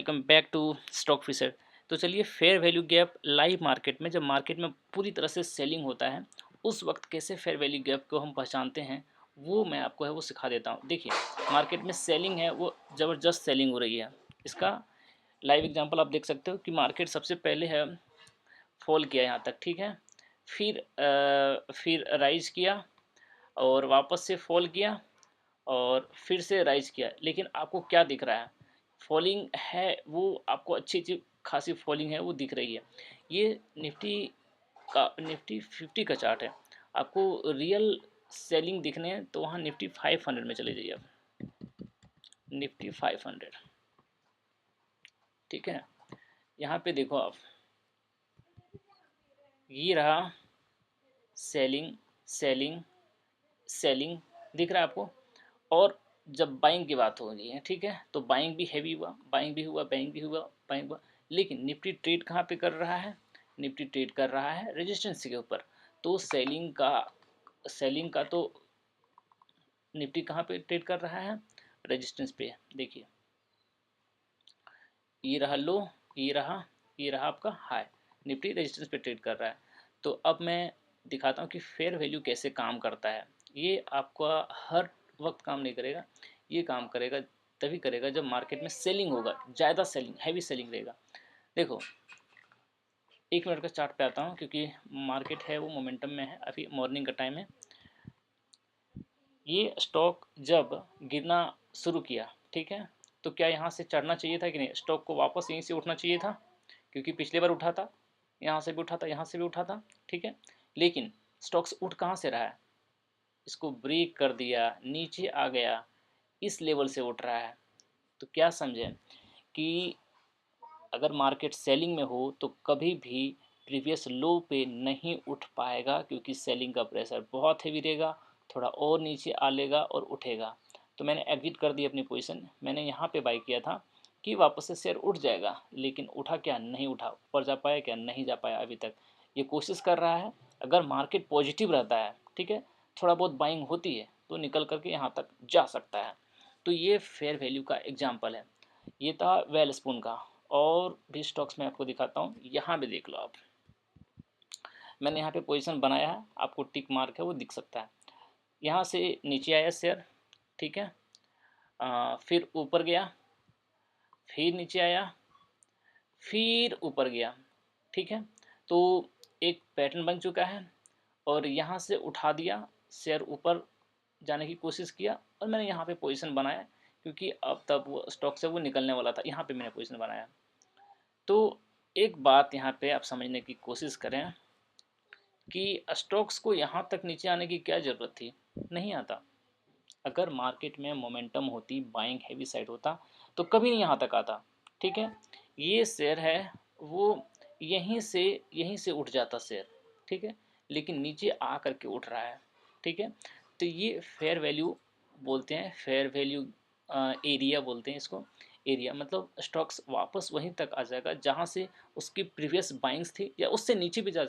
Welcome back to Stock Fisher. तो चलिए, fair value gap live market में, जब मार्केट में पूरी तरह से सेलिंग होता है उस वक्त कैसे फेयर वैल्यू गैप को हम पहचानते हैं, वो मैं आपको है वो सिखा देता हूँ। देखिए, मार्केट में सेलिंग है वो ज़बरदस्त सेलिंग हो रही है। इसका लाइव एग्जांपल आप देख सकते हो कि मार्केट सबसे पहले है फॉल किया यहाँ तक, ठीक है। फिर राइज किया और वापस से फॉल किया और फिर से राइज किया, लेकिन आपको क्या दिख रहा है? फॉलिंग है, वो आपको अच्छी खासी फॉलिंग है वो दिख रही है। ये निफ्टी 50 का चार्ट है। आपको रियल सेलिंग दिखने हैं तो वहाँ निफ्टी 500 में चले जाइए आप। निफ्टी 500, ठीक है। यहाँ पे देखो आप, ये रहा सेलिंग, सेलिंग, सेलिंग, दिख रहा है आपको। और जब बाइंग की बात हो रही है, ठीक है, तो बाइंग भी हैवी हुआ, बाइंग भी हुआ, बाइंग भी हुआ, बाइंग हुआ। लेकिन निफ्टी ट्रेड कहाँ पे कर रहा है? निफ्टी ट्रेड कर रहा है रेजिस्टेंस के ऊपर। तो सेलिंग का तो निफ्टी कहाँ पे ट्रेड कर रहा है? रेजिस्टेंस पे। देखिए, ये रहा लो, ये रहा आपका हाई। निफ्टी रेजिस्टेंस पे ट्रेड कर रहा है। तो अब मैं दिखाता हूँ कि फेयर वैल्यू कैसे काम करता है। ये आपका हर वक्त काम नहीं करेगा, ये काम करेगा तभी करेगा जब मार्केट में सेलिंग होगा, ज़्यादा सेलिंग, हैवी सेलिंग रहेगा। देखो, 1 मिनट का चार्ट पे आता हूँ क्योंकि मार्केट है वो मोमेंटम में है, अभी मॉर्निंग का टाइम है। ये स्टॉक जब गिरना शुरू किया, ठीक है, तो क्या यहाँ से चढ़ना चाहिए था कि नहीं? स्टॉक को वापस यहीं से उठना चाहिए था, क्योंकि पिछली बार उठा था, यहाँ से भी उठा था, यहाँ से भी उठा था, ठीक है। लेकिन स्टॉक्स उठ कहाँ से रहा है? इसको ब्रेक कर दिया, नीचे आ गया, इस लेवल से उठ रहा है। तो क्या समझें कि अगर मार्केट सेलिंग में हो तो कभी भी प्रीवियस लो पे नहीं उठ पाएगा, क्योंकि सेलिंग का प्रेशर बहुत हैवी रहेगा। थोड़ा और नीचे आ लेगा और उठेगा। तो मैंने एग्जिट कर दी अपनी पोजीशन। मैंने यहाँ पे बाई किया था कि वापस से शेयर उठ जाएगा, लेकिन उठा क्या? नहीं उठा। ऊपर जा पाया क्या? नहीं जा पाया अभी तक। ये कोशिश कर रहा है। अगर मार्केट पॉजिटिव रहता है, ठीक है, थोड़ा बहुत बाइंग होती है तो निकल करके यहाँ तक जा सकता है। तो ये फेयर वैल्यू का एग्जाम्पल है। ये था वेल स्पून का। और भी स्टॉक्स मैं आपको दिखाता हूँ, यहाँ भी देख लो आप। मैंने यहाँ पे पोजीशन बनाया है, आपको टिक मार्क है वो दिख सकता है। यहाँ से नीचे आया शेयर, ठीक है, फिर ऊपर गया, फिर नीचे आया, फिर ऊपर गया, ठीक है। तो एक पैटर्न बन चुका है और यहाँ से उठा दिया, शेयर ऊपर जाने की कोशिश किया और मैंने यहाँ पे पोजीशन बनाया, क्योंकि अब तब वो स्टॉक से वो निकलने वाला था। यहाँ पे मैंने पोजीशन बनाया। तो एक बात यहाँ पे आप समझने की कोशिश करें कि स्टॉक्स को यहाँ तक नीचे आने की क्या ज़रूरत थी? नहीं आता। अगर मार्केट में मोमेंटम होती, बाइंग हैवी साइड होता, तो कभी नहीं यहाँ तक आता, ठीक है। ये शेयर है वो यहीं से उठ जाता शेयर, ठीक है, लेकिन नीचे आ करके उठ रहा है, ठीक है। तो ये फेयर वैल्यू बोलते हैं, फेयर वैल्यू एरिया बोलते हैं इसको। एरिया मतलब स्टॉक्स वापस वहीं तक आ जाएगा जहाँ से उसकी प्रीवियस बाइंग्स थी, या उससे नीचे भी जा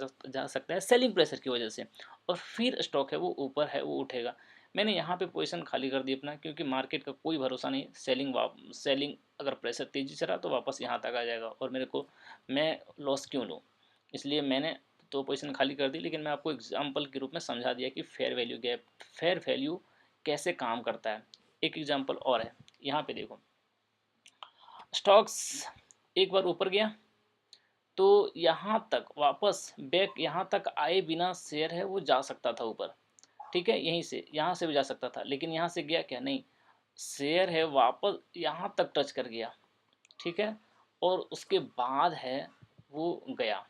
सकता है सेलिंग प्रेशर की वजह से, और फिर स्टॉक है वो ऊपर है वो उठेगा। मैंने यहाँ पे पोजीशन खाली कर दी अपना, क्योंकि मार्केट का कोई भरोसा नहीं। सेलिंग अगर प्रेशर तेज़ी से रहा तो वापस यहाँ तक आ जाएगा, और मेरे को, मैं लॉस क्यों लूँ? इसलिए मैंने तो पोजीशन खाली कर दी। लेकिन मैं आपको एग्जांपल के रूप में समझा दिया कि फेयर वैल्यू कैसे काम करता है। एक एग्जांपल और है, यहाँ पे देखो, स्टॉक्स एक बार ऊपर गया तो यहाँ तक वापस बैक यहाँ तक आए बिना शेयर है वो जा सकता था ऊपर, ठीक है, यहीं से, यहाँ से भी जा सकता था, लेकिन यहाँ से गया क्या? नहीं, शेयर है वापस यहाँ तक टच कर गया, ठीक है, और उसके बाद है वो गया,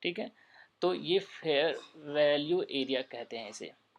ठीक है। तो ये फेयर वैल्यू एरिया कहते हैं इसे।